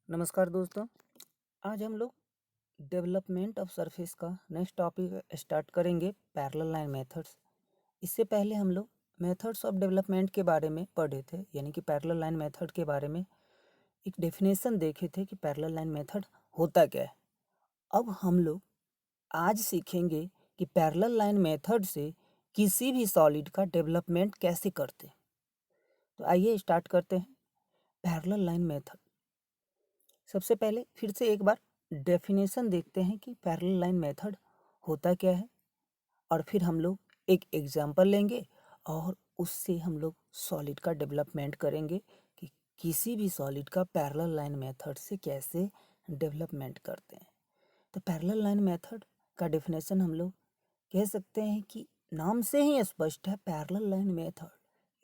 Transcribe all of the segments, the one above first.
नमस्कार दोस्तों। आज हम लोग डेवलपमेंट ऑफ सरफेस का नेक्स्ट टॉपिक स्टार्ट करेंगे, पैरेलल लाइन मेथड्स। इससे पहले हम लोग मेथड्स ऑफ डेवलपमेंट के बारे में पढ़े थे, यानी कि पैरेलल लाइन मेथड के बारे में एक डेफिनेशन देखे थे कि पैरेलल लाइन मेथड होता क्या है। अब हम लोग आज सीखेंगे कि पैरेलल लाइन मेथड से किसी भी सॉलिड का डेवलपमेंट कैसे करते हैं। तो आइए स्टार्ट करते हैं पैरेलल लाइन मेथड। सबसे पहले फिर से एक बार डेफिनेशन देखते हैं कि पैरेलल लाइन मेथड होता क्या है, और फिर हम लोग एक एग्जांपल लेंगे और उससे हम लोग सॉलिड का डेवलपमेंट करेंगे कि किसी भी सॉलिड का पैरेलल लाइन मेथड से कैसे डेवलपमेंट करते हैं। तो पैरेलल लाइन मेथड का डेफिनेशन हम लोग कह सकते हैं कि नाम से ही स्पष्ट है, पैरेलल लाइन मेथड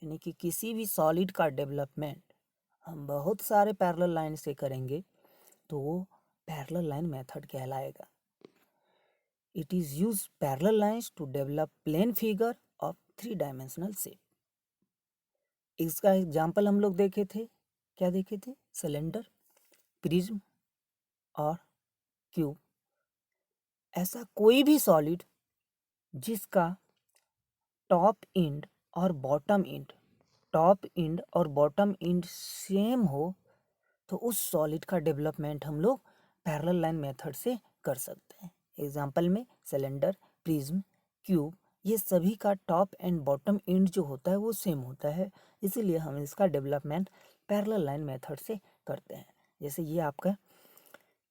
यानी कि किसी भी सॉलिड का डेवलपमेंट हम बहुत सारे पैरेलल लाइन से करेंगे तो वो पैरेलल लाइन मेथड कहलाएगा। It is use parallel lines to develop plane figure of 3 dimensional shape. इसका एग्जांपल हम लोग देखे थे, क्या देखे थे? सिलेंडर, प्रिज्म और क्यूब। ऐसा कोई भी सॉलिड जिसका टॉप एंड और बॉटम एंड सेम हो, तो उस सॉलिड का डेवलपमेंट हम लोग पैरेलल लाइन मेथड से कर सकते हैं। एग्जांपल में सिलेंडर, प्रिज्म, क्यूब, ये सभी का टॉप एंड बॉटम एंड जो होता है वो सेम होता है, इसीलिए हम इसका डेवलपमेंट पैरेलल लाइन मेथड से करते हैं। जैसे ये आपका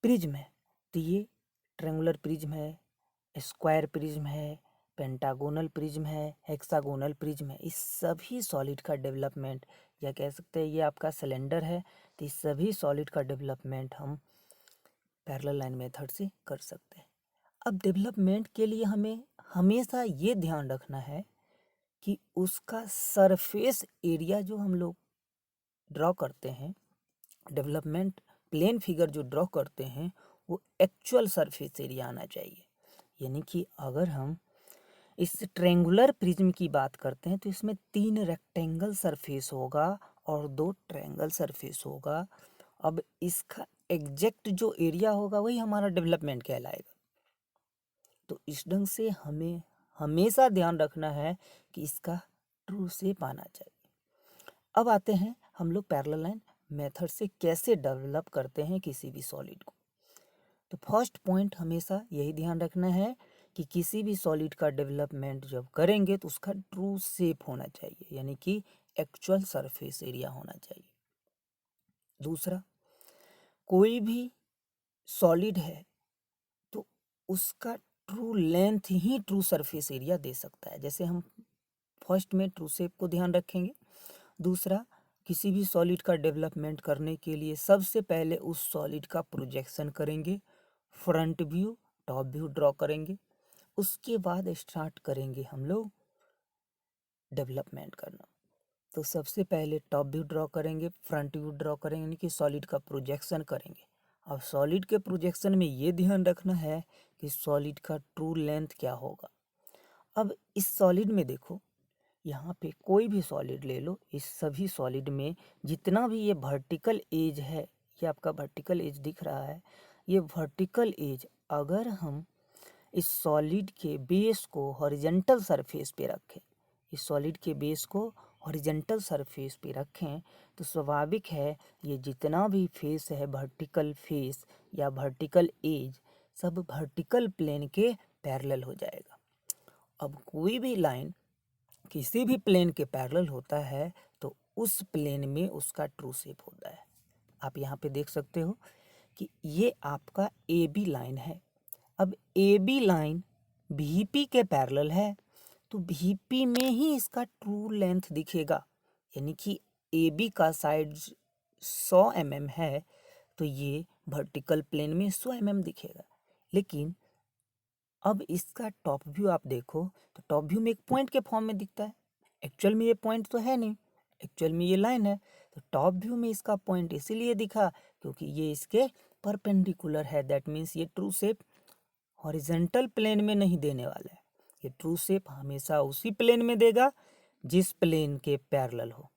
प्रिज्म है, तो ये ट्रायंगुलर प्रिज्म है, स्क्वायर प्रिज्म है, पेंटागोनल प्रिज्म है, हेक्सागोनल प्रिज्म है। इस सभी सॉलिड का डेवलपमेंट, या कह सकते हैं ये आपका सिलेंडर है, तो इस सभी सॉलिड का डेवलपमेंट हम पैरेलल लाइन मेथड से कर सकते हैं। अब डेवलपमेंट के लिए हमें हमेशा ये ध्यान रखना है कि उसका सरफेस एरिया जो हम लोग ड्रॉ करते हैं, डेवलपमेंट प्लेन फिगर जो ड्रॉ करते हैं, वो एक्चुअल सरफेस एरिया आना चाहिए। यानी कि अगर हम इस ट्रायंगुलर प्रिज्म की बात करते हैं तो इसमें 3 रेक्टेंगल सरफेस होगा और 2 ट्रायंगल सरफेस होगा। अब इसका एग्जैक्ट जो एरिया होगा वही हमारा डेवलपमेंट कहलाएगा। तो इस ढंग से हमें हमेशा ध्यान रखना है कि इसका ट्रू शेप आना चाहिए। अब आते हैं हम लोग पैरेलल लाइन मेथड से कैसे डेवलप करते हैं किसी भी सॉलिड को। तो फर्स्ट पॉइंट हमेशा यही ध्यान रखना है कि किसी भी सॉलिड का डेवलपमेंट जब करेंगे तो उसका ट्रू शेप होना चाहिए, यानी कि एक्चुअल सरफेस एरिया होना चाहिए। दूसरा, कोई भी सॉलिड है तो उसका ट्रू लेंथ ही ट्रू सरफेस एरिया दे सकता है। जैसे हम फर्स्ट में ट्रू शेप को ध्यान रखेंगे। दूसरा, किसी भी सॉलिड का डेवलपमेंट करने के लिए सबसे पहले उस सॉलिड का प्रोजेक्शन करेंगे, front view, top view draw करेंगे। उसके बाद स्टार्ट करेंगे हम लोग डेवलपमेंट करना। तो सबसे पहले टॉप व्यू ड्रॉ करेंगे, फ्रंट व्यू ड्रॉ करेंगे, यानी कि सॉलिड का प्रोजेक्शन करेंगे। अब सॉलिड के प्रोजेक्शन में ये ध्यान रखना है कि सॉलिड का ट्रू लेंथ क्या होगा। अब इस सॉलिड में देखो, यहाँ पे कोई भी सॉलिड ले लो, इस सभी सॉलिड में जितना भी ये वर्टिकल एज है, ये आपका वर्टिकल एज दिख रहा है, ये वर्टिकल एज अगर हम इस सॉलिड के बेस को हॉरिजॉन्टल सरफेस पे रखें, इस सॉलिड के बेस को हॉरिजॉन्टल सरफेस पे रखें, तो स्वाभाविक है ये जितना भी फेस है, वर्टिकल फेस या वर्टिकल एज, सब वर्टिकल प्लेन के पैरेलल हो जाएगा। अब कोई भी लाइन किसी भी प्लेन के पैरेलल होता है तो उस प्लेन में उसका ट्रू शेप होता है। आप यहाँ पे देख सकते हो कि ये आपका ए बी लाइन है। अब A B line V P के पैरेलल है, तो वी पी में ही इसका ट्रू लेंथ दिखेगा, यानी कि ए बी का साइड 100 mm है, तो ये वर्टिकल प्लेन में 100 mm दिखेगा। लेकिन अब इसका टॉप व्यू आप देखो तो टॉप व्यू में एक पॉइंट के फॉर्म में दिखता है। एक्चुअल में ये पॉइंट तो है नहीं, एक्चुअल में ये लाइन है। तो टॉप व्यू में इसका पॉइंट इसीलिए दिखा क्योंकि ये इसके परपेंडिकुलर है। दैट मीन्स ये ट्रू शेप हॉरिजॉन्टल प्लेन में नहीं देने वाला है, ये ट्रू शेप हमेशा उसी प्लेन में देगा जिस प्लेन के पैरेलल हो।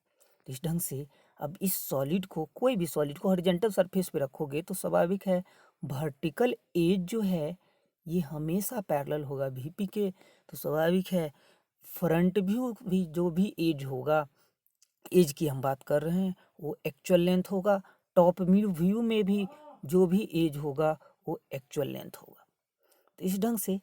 इस ढंग से अब इस सॉलिड को, कोई भी सॉलिड को हॉरिजॉन्टल सरफेस पे रखोगे तो स्वाभाविक है वर्टिकल एज जो है ये हमेशा पैरेलल होगा वीपी के। तो स्वाभाविक है फ्रंट व्यू भी जो भी एज होगा, एज की हम बात कर रहे हैं, वो एक्चुअल लेंथ होगा। टॉप व्यू में भी जो भी एज होगा वो एक्चुअल लेंथ होगा। तो इस ढंग से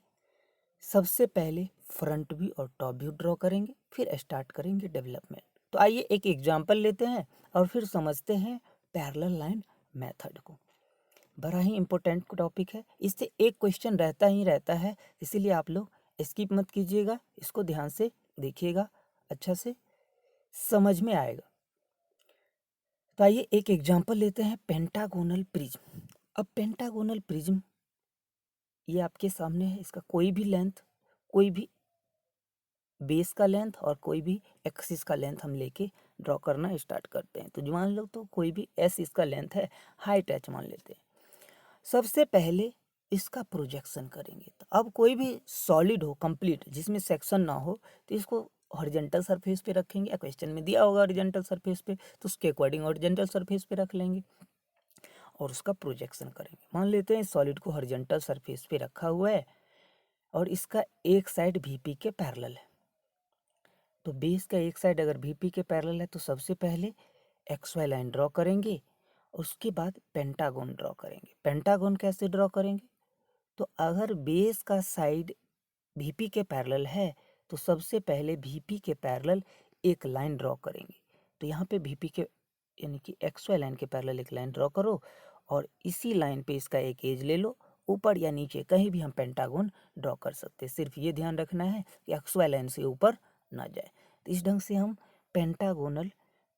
सबसे पहले फ्रंट व्यू और टॉप व्यू ड्रॉ करेंगे, फिर स्टार्ट करेंगे डेवलपमेंट। तो आइए एक एग्जांपल लेते हैं और फिर समझते हैं पैरेलल लाइन मेथड को। बड़ा ही इम्पोर्टेंट टॉपिक है, इससे एक क्वेश्चन रहता ही रहता है, इसीलिए आप लोग स्किप मत कीजिएगा, इसको ध्यान से देखिएगा, अच्छा से समझ में आएगा। तो आइए एक एग्जांपल लेते हैं पेंटागोनल प्रिज्म। अब पेंटागोनल प्रिज्म ये आपके सामने है, इसका कोई भी लेंथ, कोई भी बेस का लेंथ और कोई भी एक्सिस का लेंथ हम लेके ड्रॉ करना स्टार्ट करते हैं। तो जो मान लो तो कोई भी एस इसका लेंथ है, हाइट एच मान लेते हैं। सबसे पहले इसका प्रोजेक्शन करेंगे। तो अब कोई भी सॉलिड हो कंप्लीट जिसमें सेक्शन ना हो तो इसको हॉरिजॉन्टल सरफेस पे रखेंगे, या क्वेश्चन में दिया होगा हॉरिजॉन्टल सरफेस पे तो उसके अकॉर्डिंग हॉरिजॉन्टल सरफेस पे रख लेंगे और उसका प्रोजेक्शन करेंगे। मान लेते हैं सॉलिड को हॉरिजॉन्टल सरफेस पे रखा हुआ है और इसका एक साइड वीपी के पैरेलल है। तो बेस का एक साइड अगर वीपी के पैरेलल है तो सबसे पहले एक्स वाई लाइन ड्रॉ करेंगे, उसके बाद पेंटागन ड्रॉ करेंगे। पेंटागन कैसे ड्रॉ करेंगे? तो अगर बेस का साइड वीपी के पैरेलल है तो सबसे पहले वीपी के पैरेलल एक लाइन ड्रॉ करेंगे। तो यहाँ पे वीपी के यानी कि एक्स वाई लाइन के पैरेलल एक लाइन ड्रॉ करो और इसी लाइन पे इसका एक एज ले लो, ऊपर या नीचे कहीं भी हम पेंटागन ड्रॉ कर सकते हैं। सिर्फ ये ध्यान रखना है कि एक्स वाई लाइन से ऊपर ना जाए। तो इस ढंग से हम पेंटागोनल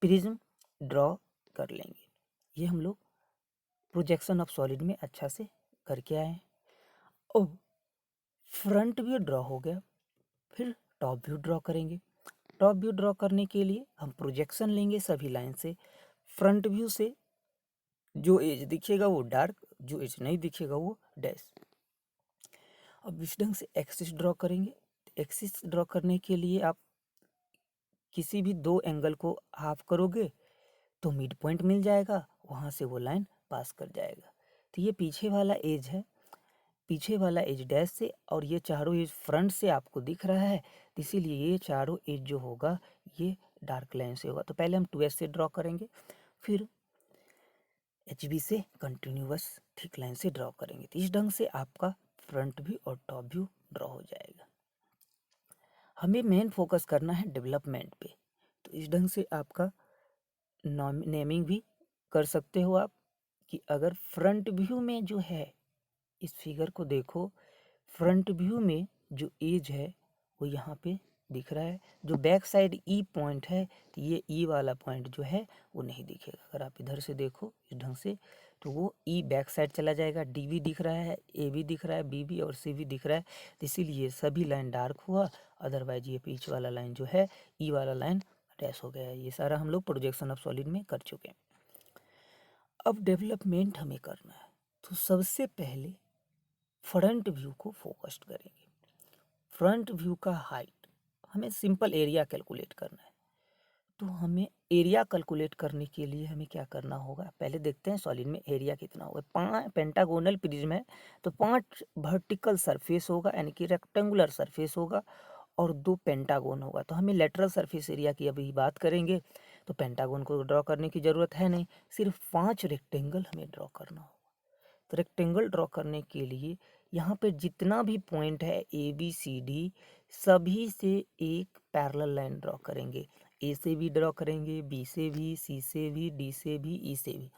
प्रिज्म ड्रॉ कर लेंगे। ये हम लोग प्रोजेक्शन ऑफ सॉलिड में अच्छा से करके आए हैं। अब फ्रंट व्यू ड्रॉ हो गया, फिर टॉप व्यू ड्रॉ करेंगे। टॉप व्यू ड्रॉ करने के लिए हम प्रोजेक्शन लेंगे सभी लाइन से। फ्रंट व्यू से जो एज दिखेगा वो डार्क, जो एज नहीं दिखेगा वो डैश। अब इस ढंग से एक्सिस ड्रॉ करेंगे। एक्सिस ड्रॉ करने के लिए आप किसी भी दो एंगल को हाफ करोगे तो मिड पॉइंट मिल जाएगा, वहाँ से वो लाइन पास कर जाएगा। तो ये पीछे वाला एज है, पीछे वाला एज डैश से, और ये चारों एज फ्रंट से आपको दिख रहा है, तो इसीलिए ये चारों एज जो होगा ये डार्क लाइन से होगा। तो पहले हम 2S से ड्रॉ करेंगे, फिर HB से कंटिन्यूअस थिक लाइन से ड्रॉ करेंगे। तो इस ढंग से आपका फ्रंट व्यू और टॉप व्यू ड्रॉ हो जाएगा। हमें मेन फोकस करना है डेवलपमेंट पे। तो इस ढंग से आपका नेमिंग भी कर सकते हो आप कि अगर फ्रंट व्यू में जो है, इस फिगर को देखो, फ्रंट व्यू में जो एज है वो यहाँ पे दिख रहा है। जो बैक साइड ई पॉइंट है तो ये ई वाला पॉइंट जो है वो नहीं दिखेगा। अगर आप इधर से देखो इस ढंग से तो वो ई बैक साइड चला जाएगा। डी भी दिख रहा है, ए भी दिख रहा है, बी भी और सी भी दिख रहा है, तो इसीलिए सभी लाइन डार्क हुआ। अदरवाइज ये पीछे वाला लाइन जो है ई वाला लाइन डैश हो गया है। ये सारा हम लोग प्रोजेक्शन ऑफ सॉलिड में कर चुके हैं। अब डेवलपमेंट हमें करना है, तो सबसे पहले फ्रंट व्यू को फोकस्ड करेंगे। फ्रंट व्यू का हाइट, हमें सिंपल एरिया कैलकुलेट करना है। तो हमें एरिया कैलकुलेट करने के लिए हमें क्या करना होगा, पहले देखते हैं सॉलिड में एरिया कितना होगा। 5 पेंटागोनल प्रिज्म है तो 5 वर्टिकल सरफेस होगा यानी कि रेक्टेंगुलर सरफेस होगा और 2 पेंटागोन होगा। तो हमें लेटरल सरफेस एरिया की अभी बात करेंगे, तो पेंटागोन को ड्रॉ करने की ज़रूरत है नहीं, सिर्फ 5 रेक्टेंगल हमें ड्रॉ करना होगा। तो रेक्टेंगल ड्रॉ करने के लिए यहाँ पे जितना भी पॉइंट है ABCD सभी से एक पैरेलल लाइन ड्रॉ करेंगे। ए से भी ड्रॉ करेंगे, बी से भी, सी से भी, डी से भी, ई से भी।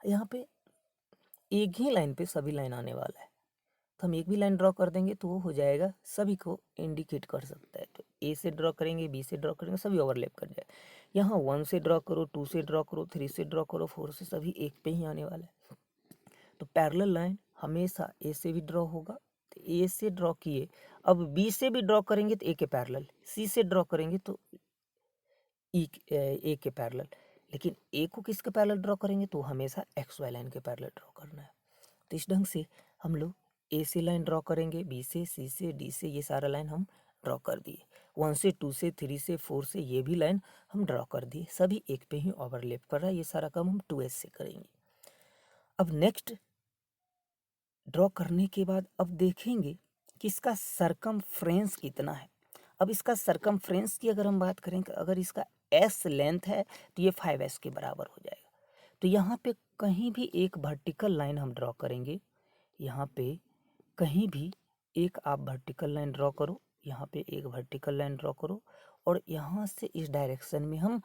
यहाँ पे एक ही लाइन पे सभी लाइन आने वाला है, तो हम एक भी लाइन ड्रॉ कर देंगे तो वो हो जाएगा, सभी को इंडिकेट कर सकता है। तो ए से ड्रॉ करेंगे, बी से ड्रॉ करेंगे, सभी ओवरलैप कर जाए। यहाँ 1 से ड्रॉ करो, 2 से ड्रॉ करो, 3 से ड्रॉ करो, 4 से, सभी एक पे ही आने वाला है। तो पैरेलल लाइन हमेशा ए से भी ड्रॉ होगा, तो ए से ड्रॉ किए। अब बी से भी ड्रॉ करेंगे तो ए के पैरेलल, सी से ड्रॉ करेंगे तो ए के पैरेलल, लेकिन ए को किसके पैरेलल ड्रॉ करेंगे तो हमेशा एक्स वाई लाइन के पैरेलल ड्रॉ करना है। तो इस ढंग से हम लोग ए से लाइन ड्रॉ करेंगे, बी से, सी से, डी से, ये सारा लाइन हम ड्रॉ कर दिए, 1 से 2 से 3 से 4 से ये भी लाइन हम ड्रॉ कर दिए, सभी एक पे ही ओवरलैप कर रहा है। ये सारा काम हम 2s से करेंगे। अब नेक्स्ट ड्रॉ करने के बाद अब देखेंगे कि इसका सरकमफ्रेंस कितना है। अब इसका सरकमफ्रेंस की अगर हम बात करें, अगर इसका s लेंथ है तो ये 5s के बराबर हो जाएगा। तो यहाँ पे कहीं भी एक वर्टिकल लाइन हम ड्रॉ करेंगे, यहाँ पे कहीं भी एक आप वर्टिकल लाइन ड्रॉ करो, यहाँ पे एक वर्टिकल लाइन ड्रॉ करो और यहाँ से इस डायरेक्शन में हम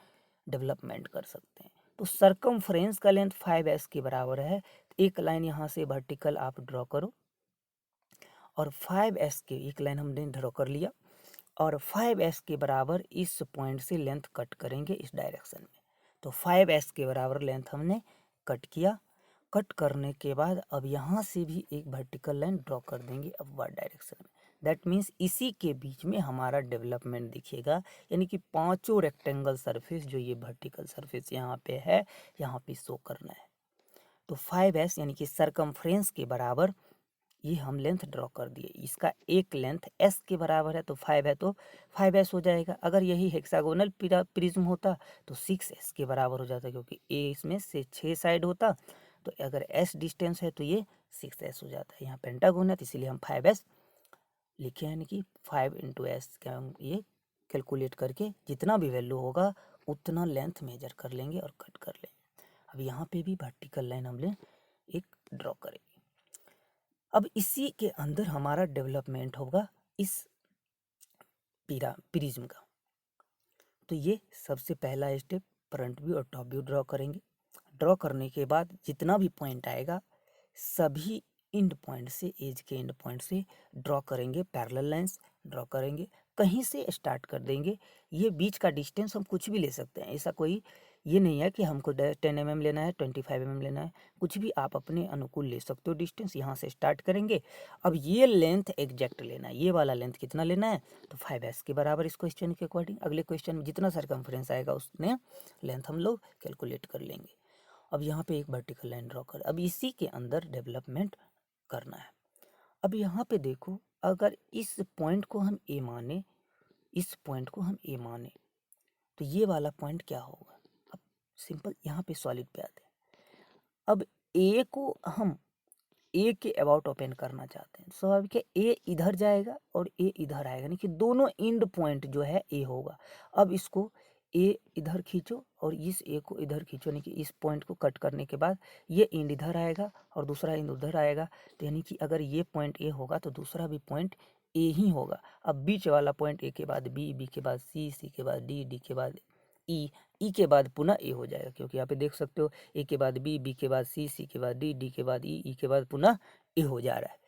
डेवलपमेंट कर सकते हैं। तो सरकमफ्रेंस का लेंथ 5s के बराबर है। एक लाइन यहाँ से वर्टिकल आप ड्रॉ करो और 5s के एक लाइन हमने ड्रॉ कर लिया और 5s के बराबर इस पॉइंट से लेंथ कट करेंगे इस डायरेक्शन में। तो 5s के बराबर लेंथ हमने कट किया। कट करने के बाद अब यहाँ से भी एक वर्टिकल लाइन ड्रॉ कर देंगे अपवर्ड डायरेक्शन में। दैट मीन्स इसी के बीच में हमारा डेवलपमेंट दिखेगा, यानी कि पांचों रेक्टेंगल सरफेस जो ये वर्टिकल सरफेस यहाँ पे है, यहाँ पे शो करना है। तो 5s यानी कि सरकमफ्रेंस के बराबर ये हम लेंथ ड्रॉ कर दिए। इसका एक लेंथ s के बराबर है तो 5 है तो 5s हो जाएगा। अगर यही हेक्सागोनल प्रिज्म होता तो 6s के बराबर हो जाता, क्योंकि a इसमें से 6 साइड होता, तो अगर s डिस्टेंस है तो ये 6s हो जाता है। यहाँ पेंटागोन है तो इसीलिए हम 5s लिखे, यानी कि 5 इंटू s का हम ये कैलकुलेट करके जितना भी वैल्यू होगा उतना लेंथ मेजर कर लेंगे और कट कर लेंगे। अब यहाँ पे भी वर्टिकल लाइन हमने एक ड्रॉ करेंगे। अब इसी के अंदर हमारा डेवलपमेंट होगा इस प्रिज्म का। तो ये सबसे पहला स्टेप, फ्रंट व्यू और टॉप व्यू ड्रॉ करेंगे। ड्रॉ करने के बाद जितना भी पॉइंट आएगा सभी एंड पॉइंट से, एज के एंड पॉइंट से ड्रॉ करेंगे, पैरेलल लाइंस ड्रॉ करेंगे, कहीं से स्टार्ट कर देंगे। ये बीच का डिस्टेंस हम कुछ भी ले सकते हैं, ऐसा कोई ये नहीं है कि हमको 10 mm लेना है, 25 mm लेना है, कुछ भी आप अपने अनुकूल ले सकते हो डिस्टेंस। यहाँ से स्टार्ट करेंगे। अब ये लेंथ एग्जैक्ट लेना है, ये वाला लेंथ कितना लेना है तो 5s के बराबर इस क्वेश्चन के अकॉर्डिंग। अगले क्वेश्चन में जितना सरकमफ्रेंस आएगा उसने लेंथ हम लोग कैलकुलेट कर लेंगे। अब यहाँ पे एक वर्टिकल लाइन ड्रॉ कर, अब इसी के अंदर डेवलपमेंट करना है। अब यहाँ पे देखो, अगर इस पॉइंट को हम ए माने, इस पॉइंट को हम ए माने तो ये वाला पॉइंट क्या होगा। अब सिंपल यहाँ पे सॉलिड पे आते हैं। अब ए को हम ए के अबाउट ओपन करना चाहते हैं, स्वाभाविक है ए इधर जाएगा और ए इधर आएगा, यानी कि दोनों एंड पॉइंट जो है ए होगा। अब इसको ए इधर खींचो और इस ए को इधर खींचो, यानी कि इस पॉइंट को कट करने के बाद ये एंड इधर आएगा और दूसरा एंड उधर आएगा। तो यानी कि अगर ये पॉइंट ए होगा तो दूसरा भी पॉइंट ए ही होगा। अब बीच वाला पॉइंट ए के बाद बी, बी के बाद सी, सी के बाद डी, डी के बाद ई, ई के बाद पुनः ए हो जाएगा, क्योंकि यहाँ पे देख सकते हो ए के बाद बी, बी के बाद सी, सी के बाद डी, डी के बाद ई, ई के बाद पुनः ए हो जा रहा है।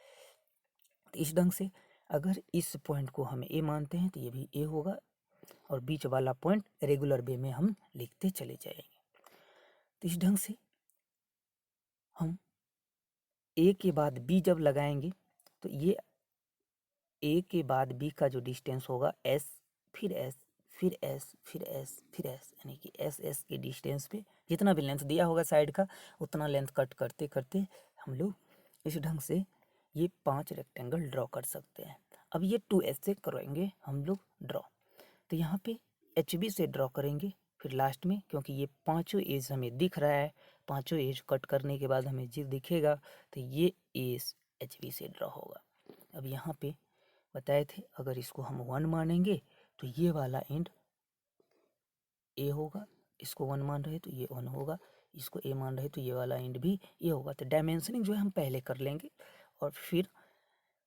तो इस ढंग से अगर इस पॉइंट को हम ए मानते हैं तो ये भी ए होगा और बीच वाला पॉइंट रेगुलर वे में हम लिखते चले जाएंगे। तो इस ढंग से हम ए के बाद बी जब लगाएंगे तो ये ए के बाद बी का जो डिस्टेंस होगा एस, फिर एस, फिर एस, फिर एस, फिर एस, यानी कि एस एस के डिस्टेंस पे जितना भी लेंथ दिया होगा साइड का उतना लेंथ कट करते करते हम लोग इस ढंग से ये 5 रेक्टेंगल ड्रॉ कर सकते हैं। अब ये 2s से करेंगे हम लोग ड्रॉ। तो यहाँ पे HB से ड्रॉ करेंगे, फिर लास्ट में क्योंकि ये पांचों एज हमें दिख रहा है, पांचों एज कट करने के बाद हमें जो दिखेगा तो ये एज HB से ड्रॉ होगा। अब यहाँ पे बताए थे अगर इसको हम 1 मानेंगे तो ये वाला एंड ए होगा, इसको 1 मान रहे तो ये 1 होगा, इसको ए मान रहे तो ये वाला एंड भी ए होगा। तो डायमेंशनिंग जो है हम पहले कर लेंगे और फिर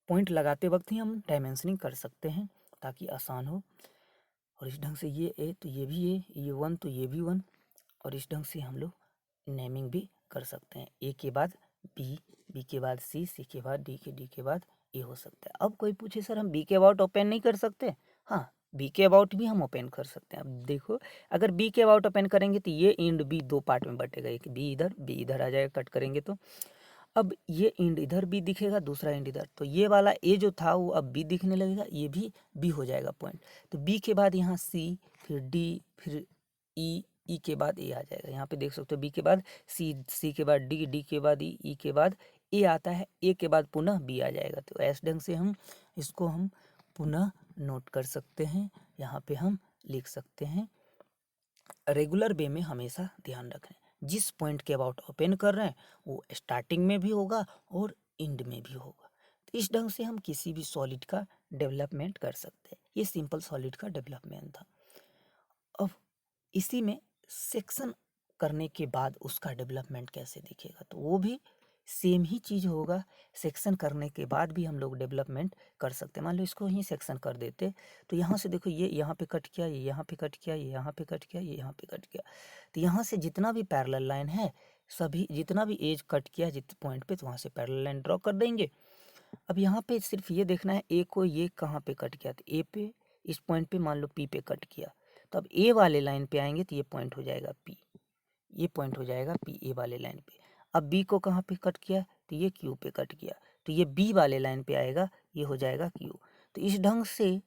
पॉइंट लगाते वक्त ही हम डायमेंशनिंग कर सकते हैं ताकि आसान हो। और इस ढंग से ये ए तो ये भी ए, ये 1 तो ये भी 1, और इस ढंग से हम लोग नेमिंग भी कर सकते हैं। ए के बाद बी, बी के बाद सी, सी के बाद डी के बाद ए हो सकता है। अब कोई पूछे सर हम बी के अबाउट ओपन नहीं कर सकते, हाँ बी के अबाउट भी हम ओपन कर सकते हैं। अब देखो अगर बी के अबाउट ओपन करेंगे तो ये एंड बी 2 पार्ट में बटेगा, एक बी इधर आ जाएगा कट करेंगे तो। अब ये एंड इधर बी दिखेगा, दूसरा एंड इधर, तो ये वाला ए जो था वो अब बी दिखने लगेगा, ये भी बी हो जाएगा पॉइंट। तो बी के बाद यहाँ सी, फिर डी, फिर ई, ई के बाद ए आ जाएगा। यहाँ पे देख सकते हो बी के बाद सी, सी के बाद डी, डी के बाद ई के बाद ए आता है, ए के बाद पुनः बी आ जाएगा। तो ऐसे ढंग से हम इसको हम पुनः नोट कर सकते हैं। यहाँ पे हम लिख सकते हैं रेगुलर वे में हमेशा ध्यान रखें, जिस पॉइंट के अबाउट ओपन कर रहे हैं वो स्टार्टिंग में भी होगा और एंड में भी होगा। तो इस ढंग से हम किसी भी सॉलिड का डेवलपमेंट कर सकते हैं। ये सिंपल सॉलिड का डेवलपमेंट था। अब इसी में सेक्शन करने के बाद उसका डेवलपमेंट कैसे दिखेगा, तो वो भी सेम ही चीज़ होगा। सेक्शन करने के बाद भी हम लोग डेवलपमेंट कर सकते हैं। मान लो इसको ही सेक्शन कर देते, तो यहाँ से देखो ये यहाँ पे कट किया, ये यहाँ पे कट किया, ये यहाँ पे कट किया, ये यहाँ पे कट किया। तो यहाँ से जितना भी पैरेलल लाइन है, सभी जितना भी एज कट किया जिस पॉइंट पे, तो वहाँ से पैरेलल लाइन ड्रॉ कर देंगे। अब यहाँ पे सिर्फ ये देखना है ए को ये कहाँ पे कट किया, तो ए पे इस पॉइंट पे मान लो पी पे कट किया, तो अब ए वाले लाइन पे आएंगे तो ये पॉइंट हो जाएगा पी, ये पॉइंट हो जाएगा पी ए वाले लाइन पे। अब बी को कहाँ पे कट किया, तो ये क्यू पे कट किया, तो ये बी वाले लाइन पे आएगा, ये हो जाएगा क्यू। तो इस ढंग से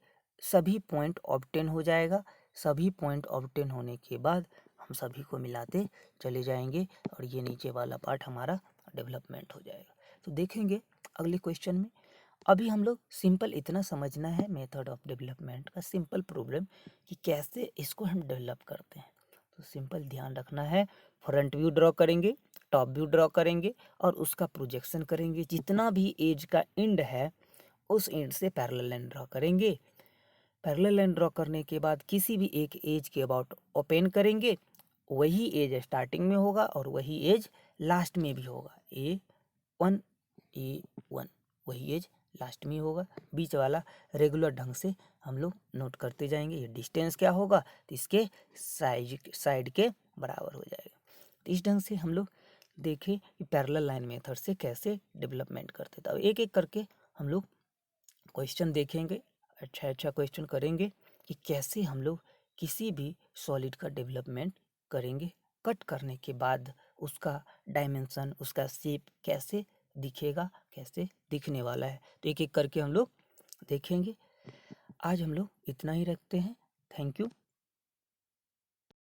सभी पॉइंट ऑब्टेन हो जाएगा। सभी पॉइंट ऑब्टेन होने के बाद हम सभी को मिलाते चले जाएंगे और ये नीचे वाला पार्ट हमारा डेवलपमेंट हो जाएगा। तो देखेंगे अगले क्वेश्चन में। अभी हम लोग सिंपल इतना समझना है मेथड ऑफ डेवलपमेंट का, सिंपल प्रॉब्लम कि कैसे इसको हम डेवलप करते हैं। तो सिंपल ध्यान रखना है, फ्रंट व्यू ड्रॉ करेंगे, टॉप व्यू ड्रॉ करेंगे और उसका प्रोजेक्शन करेंगे। जितना भी एज का एंड है उस एंड से पैरेलल लाइन ड्रॉ करेंगे। पैरेलल लाइन ड्रॉ करने के बाद किसी भी एक एज के अबाउट ओपन करेंगे, वही एज स्टार्टिंग में होगा और वही एज लास्ट में भी होगा। A1 A1 वही एज लास्ट में होगा। बीच वाला रेगुलर ढंग से हम लोग नोट करते जाएंगे। ये डिस्टेंस क्या होगा, तो इसके साइड के बराबर हो जाएगा। तो इस ढंग से हम लोग देखें कि पैरेलल लाइन मेथड से कैसे डेवलपमेंट करते। तो अब एक एक करके हम लोग क्वेश्चन देखेंगे, अच्छा अच्छा क्वेश्चन करेंगे कि कैसे हम लोग किसी भी सॉलिड का डेवलपमेंट करेंगे। कट करने के बाद उसका डायमेंशन, उसका शेप कैसे दिखेगा, कैसे दिखने वाला है, तो एक एक करके हम लोग देखेंगे। आज हम लोग इतना ही रखते हैं। Thank you.